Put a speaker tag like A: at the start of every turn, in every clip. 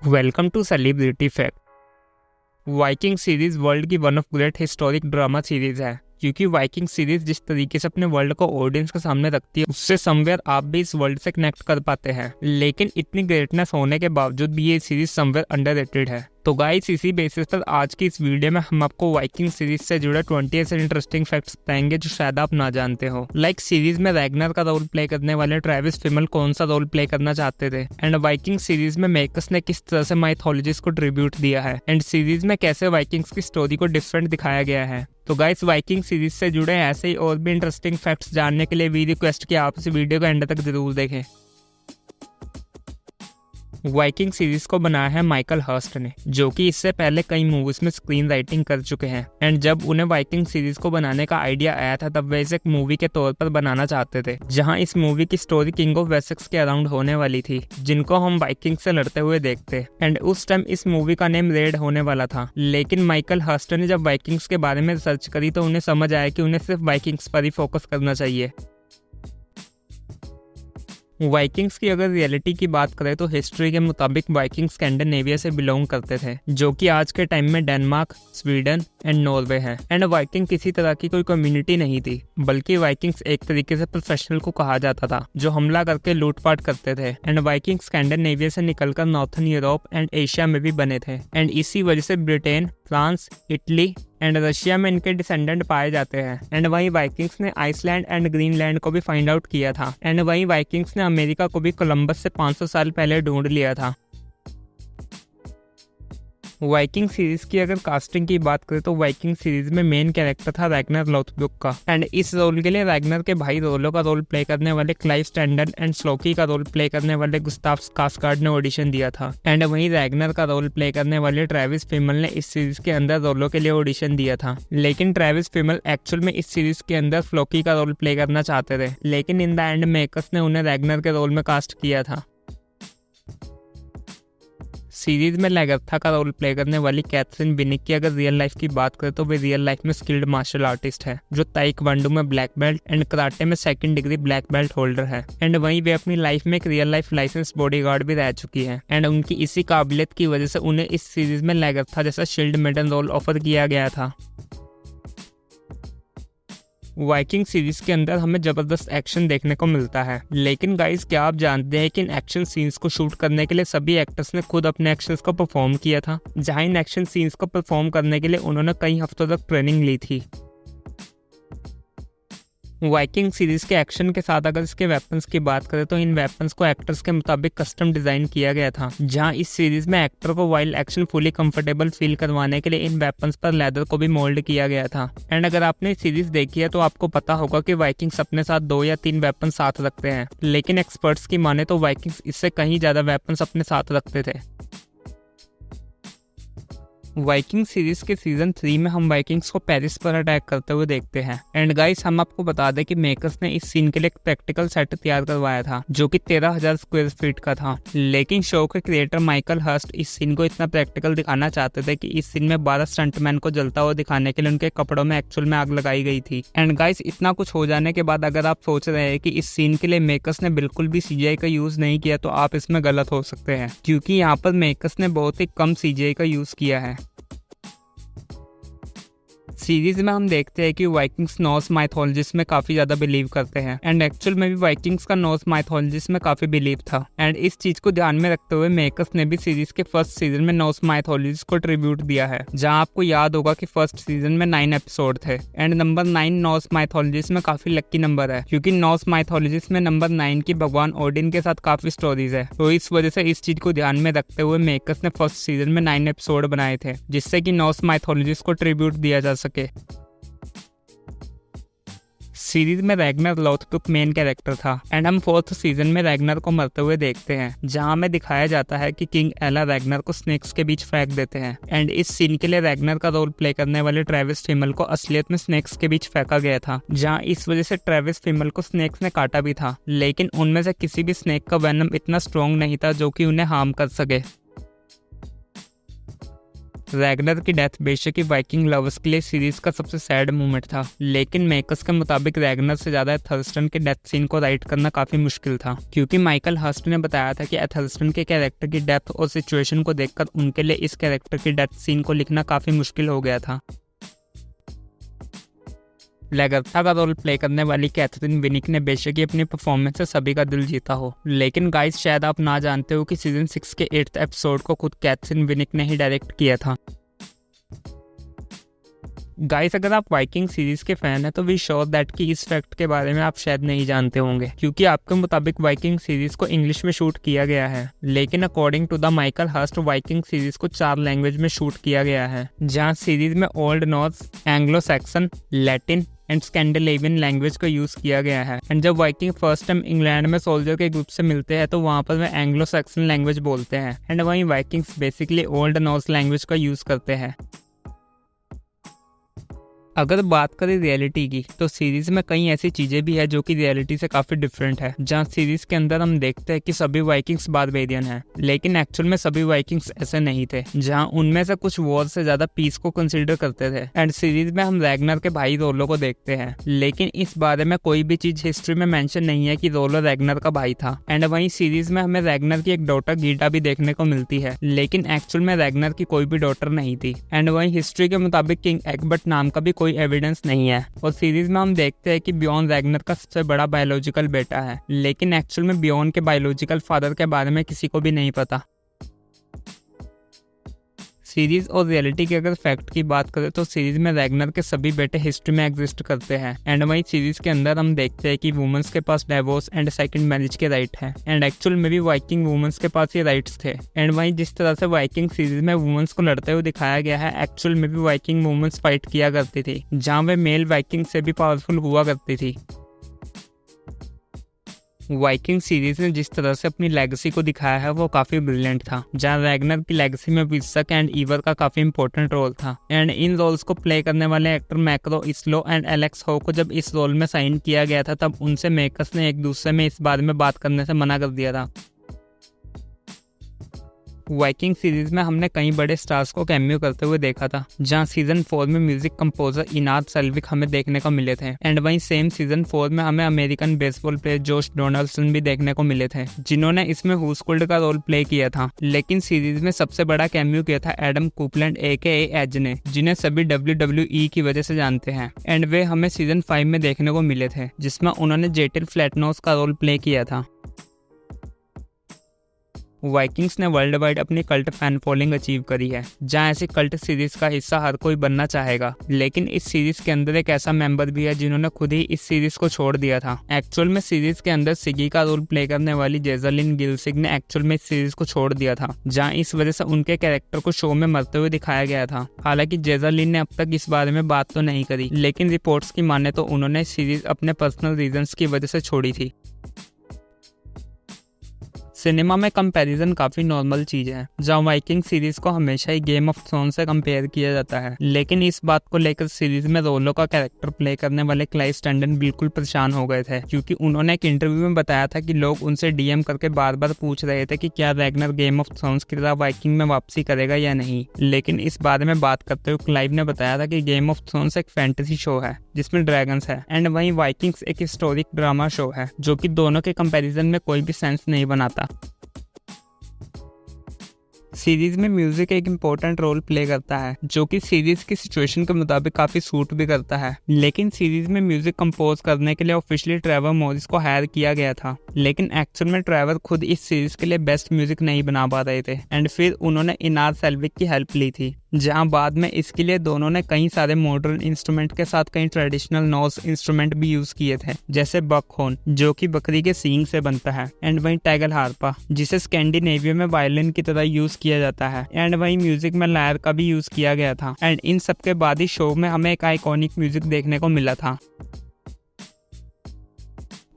A: Welcome to celebrity fact. Viking series world की one of great historic drama series है, क्योंकि Viking series जिस तरीके से अपने वर्ल्ड को ऑडियंस के सामने रखती है उससे समवेयर आप भी इस वर्ल्ड से कनेक्ट कर पाते हैं। लेकिन इतनी ग्रेटनेस होने के बावजूद भी ये सीरीज समवेयर अंडररेटेड है। तो गाइस, इसी बेसिस पर आज की इस वीडियो में हम आपको वाइकिंग सीरीज से जुड़े 20 ऐसे इंटरेस्टिंग फैक्ट्स बताएंगे जो शायद आप ना जानते हो। लाइक सीरीज में रैग्नर का रोल प्ले करने वाले ट्रेविस फिमल कौन सा रोल प्ले करना चाहते थे, एंड वाइकिंग सीरीज में मेकर्स ने किस तरह से माइथोलॉजीज को ट्रिब्यूट दिया है, एंड सीरीज में कैसे वाइकिंग्स की स्टोरी को डिफरेंट दिखाया गया है। तो गाइस, वाइकिंग सीरीज से जुड़े ऐसे ही और भी इंटरेस्टिंग फैक्ट्स जानने के लिए वी रिक्वेस्ट कि आप इस वीडियो को एंड तक जरूर देखें। वाइकिंग सीरीज को बनाया है माइकल हर्स्ट ने, जो कि इससे पहले कई मूवीज में स्क्रीन राइटिंग कर चुके हैं। एंड जब उन्हें वाइकिंग सीरीज को बनाने का आइडिया आया था तब वे इसे एक मूवी के तौर पर बनाना चाहते थे, जहां इस मूवी की स्टोरी किंग ऑफ वेसेक्स के अराउंड होने वाली थी, जिनको हम वाइकिंग से लड़ते हुए देखते। एंड उस टाइम इस मूवी का नेम रेड होने वाला था। लेकिन माइकल हर्स्ट ने जब वाइकिंग्स के बारे में रिसर्च करी तो उन्हें समझ आया कि उन्हें सिर्फ वाइकिंग्स पर ही फोकस करना चाहिए। वाइकिंग्स की अगर रियलिटी की बात करें तो हिस्ट्री के मुताबिक वाइकिंग्स स्कैंडिनेविया से बिलोंग करते थे, जो कि आज के टाइम में डेनमार्क, स्वीडन एंड नॉर्वे है। एंड वाइकिंग किसी तरह की कोई कम्युनिटी नहीं थी, बल्कि वाइकिंग्स एक तरीके से प्रोफेशनल को कहा जाता था जो हमला करके लूटपाट करते थे। एंड वाइकिंग्स स्कैंडिनेविया से निकलकर नॉर्थन यूरोप एंड एशिया में भी बने थे। एंड इसी वजह से Britain, France, Italy and Russia में इनके डिसेंडेंट पाए जाते हैं। एंड वहीं वाइकिंग्स ने आइसलैंड एंड ग्रीनलैंड को भी फाइंड आउट किया था। एंड वहीं वाइकिंग्स ने अमेरिका को भी कोलंबस से 500 साल पहले ढूंढ लिया था। वाइकिंग सीरीज की अगर कास्टिंग की बात करें तो वाइकिंग सीरीज में मेन कैरेक्टर था रैग्नर लोथब्रुक का। एंड इस रोल के लिए रैग्नर के भाई रोलो का रोल प्ले करने वाले क्लाइव स्टैंडर्ड एंड स्लोकी का रोल प्ले करने वाले गुस्ताव स्कार्सगार्ड ने ऑडिशन दिया था। एंड वहीं रैग्नर का रोल प्ले करने वाले ट्रेविस फिमल ने इस सीरीज के अंदर रोलो के लिए ऑडिशन दिया था। लेकिन ट्रेविस फिमल एक्चुअल में इस सीरीज के अंदर फ्लोकी का रोल प्ले करना चाहते थे, लेकिन इन द एंड मेकर्स ने उन्हें रैग्नर के रोल में कास्ट किया था। सीरीज में लैगर्था का रोल प्ले करने वाली कैथरीन बिनिक की अगर रियल लाइफ की बात करें तो वे रियल लाइफ में स्किल्ड मार्शल आर्टिस्ट है, जो ताइक्वांडो में ब्लैक बेल्ट एंड कराटे में 2nd degree black belt holder है। एंड वहीं वे अपनी लाइफ में एक रियल लाइफ लाइसेंस बॉडीगार्ड भी रह चुकी है। एंड उनकी इसी काबिलियत की वजह से उन्हें इस सीरीज में लैगर्था जैसा शील्ड मेडल रोल ऑफर किया गया था। वाइकिंग सीरीज के अंदर हमें जबरदस्त एक्शन देखने को मिलता है, लेकिन गाइस, क्या आप जानते हैं कि इन एक्शन सीन्स को शूट करने के लिए सभी एक्टर्स ने खुद अपने एक्शंस को परफॉर्म किया था, जहां इन एक्शन सीन्स को परफॉर्म करने के लिए उन्होंने कई हफ्तों तक ट्रेनिंग ली थी। वाइकिंग सीरीज के एक्शन के साथ अगर इसके वेपन्स की बात करें तो इन वेपन्स को एक्टर्स के मुताबिक कस्टम डिजाइन किया गया था, जहां इस सीरीज में एक्टर को wild action fully comfortable feel करवाने के लिए इन वेपन्स पर लेदर को भी मोल्ड किया गया था। एंड अगर आपने सीरीज देखी है तो आपको पता होगा कि वाइकिंग्स अपने साथ 2 या 3 वेपन साथ रखते हैं, लेकिन एक्सपर्ट्स की माने तो वाइकिंग्स इससे कहीं ज्यादा वेपन्स अपने साथ रखते थे। वाइकिंग सीरीज के सीजन 3 में हम वाइकिंग्स को पेरिस पर अटैक करते हुए देखते हैं। एंड गाइस, हम आपको बता दें कि मेकर्स ने इस सीन के लिए एक प्रैक्टिकल सेट तैयार करवाया था, जो कि 13,000 स्क्वायर फीट का था। लेकिन शो के क्रिएटर माइकल हर्स्ट इस सीन को इतना प्रैक्टिकल दिखाना चाहते थे कि इस सीन में 12 स्टंटमैन को जलता हुआ दिखाने के लिए उनके कपड़ों में एक्चुअल में आग लगाई गई थी। एंड गाइस, इतना कुछ हो जाने के बाद अगर आप सोच रहे हैं कि इस सीन के लिए मेकर्स ने बिल्कुल भी CGI का यूज नहीं किया तो आप इसमें गलत हो सकते हैं, क्योंकि यहाँ पर मेकर्स ने बहुत ही कम CGI का यूज किया है। सीरीज में हम देखते हैं कि वाइकिंग्स नॉर्स माइथोलॉजिस में काफी ज्यादा बिलीव करते हैं। एंड एक्चुअल में भी वाइकिंग्स का नॉर्स माइथोलॉजिस में काफी बिलीव था। एंड इस चीज को ध्यान में रखते हुए मेकर्स ने भी सीरीज के फर्स्ट सीजन में नॉर्स माइथोलॉजिस को ट्रिब्यूट दिया है, जहां आपको याद होगा कि फर्स्ट सीजन में 9 एपिसोड थे। एंड नंबर 9 नॉर्स माइथोलॉजिस में काफी लक्की नंबर है, क्योंकि नॉर्स माइथोलॉजिस में नंबर 9 की भगवान ओडिन के साथ काफी स्टोरीज है। तो इस वजह से इस चीज को ध्यान में रखते हुए मेकर्स ने फर्स्ट सीजन में 9 एपिसोड बनाए थे, जिससे कि नॉर्स माइथोलॉजिस को ट्रिब्यूट दिया जा सके। सीरीज में रैग्नर लोथब्रुक मेन कैरेक्टर था। एंड हम 4th सीजन में रैग्नर को मरते हुए देखते हैं, जहां हमें दिखाया जाता है कि किंग एला रैग्नर को स्नेक्स के बीच फेंक देते हैं। एंड इस सीन के लिए रैग्नर का रोल प्ले करने वाले ट्रेविस फिमल को असलियत में स्नेक्स के बीच फेंका गया था, जहां इस वजह से ट्रेविस फिमल को स्नेक्स ने काटा भी था, लेकिन उनमें से किसी भी स्नेक का वेनम इतना स्ट्रॉन्ग नहीं था जो कि उन्हें हार्म कर सके। रैगनर की डेथ बेशक ही वाइकिंग लवर्स के लिए सीरीज का सबसे सैड मोमेंट था, लेकिन मेकर्स के मुताबिक रैगनर से ज्यादा एथर्स्टन के डेथ सीन को राइट करना काफी मुश्किल था, क्योंकि माइकल हर्स्ट ने बताया था कि एथर्स्टन के कैरेक्टर की डेथ और सिचुएशन को देखकर उनके लिए इस कैरेक्टर की डेथ सीन को लिखना काफी मुश्किल हो गया था। लेगर्था का रोल प्ले करने वाली कैथरीन विनिक ने बेशक ही अपनी परफॉर्मेंस से सभी का दिल जीता हो, लेकिन गाइस शायद आप ना जानते हो कि सीजन 6 के 8th एपिसोड को खुद कैथरीन विनिक ने ही डायरेक्ट किया था। गाइस अगर आप वाइकिंग सीरीज के फैन हैं तो वी श्योर दैट कि इस फैक्ट के बारे में आप शायद नहीं जानते होंगे, क्योंकि आपके मुताबिक वाइकिंग सीरीज को इंग्लिश में शूट किया गया है, लेकिन according to the Michael Hirst Viking series को 4 लैंग्वेज में शूट किया गया है, जहां सीरीज में old Norse, Anglo Saxon, Latin and Scandinavian language का यूज किया गया है। एंड जब वाइकिंग फर्स्ट टाइम इंग्लैंड में सोल्जर के ग्रुप से मिलते हैं तो वहाँ पर वे एंग्लो सैक्सन लैंग्वेज बोलते हैं, एंड वहीं Vikings basically old Norse language का यूज करते हैं। अगर बात करें रियलिटी की तो सीरीज में कई ऐसी चीजें भी है जो कि रियलिटी से काफी डिफरेंट है, जहां सीरीज के अंदर हम देखते हैं कि सभी वाइकिंग्स बारबेरियन हैं, लेकिन एक्चुअल में सभी वाइकिंग्स ऐसे नहीं थे, जहां उनमें से कुछ वॉर से ज्यादा पीस को कंसीडर करते थे। एंड सीरीज में हम रैगनर के भाई रोलो को देखते हैं, लेकिन इस बारे में कोई भी चीज हिस्ट्री में मेंशन नहीं है कि रोलो रैगनर का भाई था। एंड वहीं सीरीज में हमें रैगनर की एक डॉटर गीटा भी देखने को मिलती है, लेकिन एक्चुअल में रैगनर की कोई भी डॉटर नहीं थी। एंड वहीं हिस्ट्री के मुताबिक किंग एग्बर्ट नाम का भी कोई एविडेंस नहीं है, और सीरीज में हम देखते हैं कि बियॉन रैगनर का सबसे बड़ा बायोलॉजिकल बेटा है, लेकिन एक्चुअल में बियॉन के बायोलॉजिकल फादर के बारे में किसी को भी नहीं पता। सीरीज और रियलिटी के अगर फैक्ट की बात करें तो सीरीज में रैगनर के सभी बेटे हिस्ट्री में एग्जिस्ट करते हैं, एंड वहीं सीरीज के अंदर हम देखते हैं कि वुमेन्स के पास डाइवोर्स एंड सेकंड मैरिज के राइट हैं, एंड एक्चुअल में भी वाइकिंग वुमेन्स के पास ये राइट्स थे। एंड वहीं जिस तरह से वाइकिंग सीरीज में वुमेन्स को लड़ते हुए दिखाया गया है, एक्चुअल में भी वाइकिंग वुमेन्स फाइट किया करती थी, जहाँ वे मेल वाइकिंग से भी पावरफुल हुआ करती थी। वाइकिंग सीरीज ने जिस तरह से अपनी लेगेसी को दिखाया है वो काफी ब्रिलियंट था, जहां रैगनर की लेगेसी में विस्क एंड ईवर का काफी इंपॉर्टेंट रोल था। एंड इन रोल्स को प्ले करने वाले एक्टर मैक्रो इस्लो एंड एलेक्स हो को जब इस रोल में साइन किया गया था तब उनसे मेकर्स ने एक दूसरे में इस बारे में बात करने से मना कर दिया था। वाइकिंग सीरीज में हमने कई बड़े स्टार्स को कैमियो करते हुए देखा था, जहां सीजन 4 में म्यूजिक कंपोजर इनाद सेल्विक हमें देखने को मिले थे, एंड वहीं सेम सीजन 4 में हमें अमेरिकन बेसबॉल प्लेयर जोश डोनाल्डसन भी देखने को मिले थे, जिन्होंने इसमें हुस्कुल्ड का रोल प्ले किया था। लेकिन सीरीज में सबसे बड़ा कैमियो किया था एडम कूपलैंड AKA एज ने, जिन्हें सभी WWE की वजह से जानते हैं, एंड वे हमें सीजन 5 में देखने को मिले थे, जिसमें उन्होंने जेटिल फ्लैटनोस का रोल प्ले किया था। वाइकिंग्स ने वर्ल्ड वाइड अपनी कल्ट फैन फॉलोइंग अचीव करी है, जहां ऐसी कल्ट सीरीज का हिस्सा हर कोई बनना चाहेगा, लेकिन इस सीरीज के अंदर एक ऐसा मेंबर भी है जिन्होंने खुद ही इस सीरीज को छोड़ दिया था। एक्चुअल में सीरीज के अंदर सिगी का रोल प्ले करने वाली जेजलिन गिल्सिग ने एक्चुअल में इस सीरीज को छोड़ दिया था, जहां इस वजह से उनके कैरेक्टर को शो में मरते हुए दिखाया गया था। हालांकि जेजलिन ने अब तक इस बारे में बात तो नहीं करी, लेकिन रिपोर्ट्स की माने तो उन्होंने सीरीज अपने पर्सनल रीजंस की वजह से छोड़ी थी। सिनेमा में कंपैरिजन काफी नॉर्मल चीज है, जहां वाइकिंग सीरीज को हमेशा ही गेम ऑफ थ्रोन्स से कंपेयर किया जाता है, लेकिन इस बात को लेकर सीरीज में रोलो का कैरेक्टर प्ले करने वाले क्लाइव स्टैंडन बिल्कुल परेशान हो गए थे, क्योंकि उन्होंने एक इंटरव्यू में बताया था कि लोग उनसे DM करके बार बार पूछ रहे थे कि क्या रैगनर गेम ऑफ थ्रोन्स की तरह वाइकिंग में वापसी करेगा या नहीं। लेकिन इस बारे में बात करते हुए क्लाइव ने बताया था कि गेम ऑफ थ्रोन्स एक फैंटेसी शो है जिसमें ड्रैगन्स है, एंड वहीं वाइकिंग्स एक हिस्टोरिक ड्रामा शो है, जो कि दोनों के कंपैरिजन में कोई भी सेंस नहीं बनाता। सीरीज में म्यूजिक एक इम्पोर्टेंट रोल प्ले करता है, जो कि सीरीज की सिचुएशन के मुताबिक काफी सूट भी करता है, लेकिन सीरीज में म्यूजिक कंपोज करने के लिए ऑफिशियली ट्रेवर मॉरिस को हायर किया गया था, लेकिन एक्चुअल में ट्रेवर खुद इस सीरीज के लिए बेस्ट म्यूजिक नहीं बना पा रहे थे, एंड फिर उन्होंने इनाद सेल्विक की हेल्प ली थी, जहां बाद में इसके लिए दोनों ने कई सारे मॉडर्न इंस्ट्रूमेंट के साथ कई ट्रेडिशनल नॉर्स इंस्ट्रूमेंट भी यूज किए थे, जैसे बकहॉर्न जो कि बकरी के सींग से बनता है, एंड वहीं टैगल हार्पा जिसे स्कैंडिनेविया में वायलिन की तरह यूज किया जाता है, एंड वहीं म्यूजिक में लायर का भी यूज किया गया था। एंड इन सब के बाद ही शो में हमें एक आइकॉनिक म्यूजिक देखने को मिला था।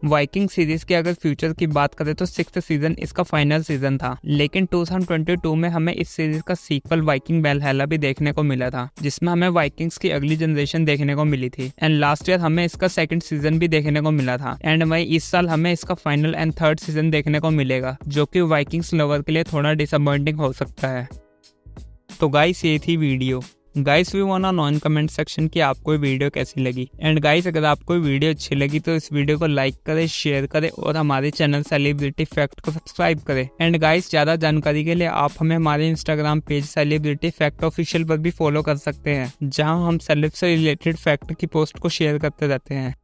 A: वाइकिंग सीरीज के अगर फ्यूचर की बात करें तो 6th सीजन इसका फाइनल सीजन था, लेकिन 2022 में हमें इस सीरीज का सीक्वल वाइकिंग वैलहैला भी देखने को मिला था, जिसमें हमें वाइकिंग्स की अगली जनरेशन देखने को मिली थी, एंड लास्ट ईयर हमें इसका 2nd सीजन भी देखने को मिला था, एंड वही इस साल हमें इसका फाइनल एंड 3rd सीजन देखने को मिलेगा, जो कि वाइकिंग्स लवर के लिए थोड़ा डिसअपॉइंटिंग हो सकता है। तो गाइस ये थी video. Guys we want to know in comment section कि आपको ये वीडियो कैसी लगी। एंड गाइस अगर आपको ये वीडियो अच्छी लगी तो इस वीडियो को लाइक करें, शेयर करें और हमारे चैनल सेलिब्रिटी फैक्ट को सब्सक्राइब करें। एंड गाइस ज्यादा जानकारी के लिए आप हमें हमारे Instagram page celebrity fact official पर भी फॉलो कर सकते हैं, जहां हम सेलिब से रिलेटेड फैक्ट की पोस्ट को शेयर करते रहते हैं।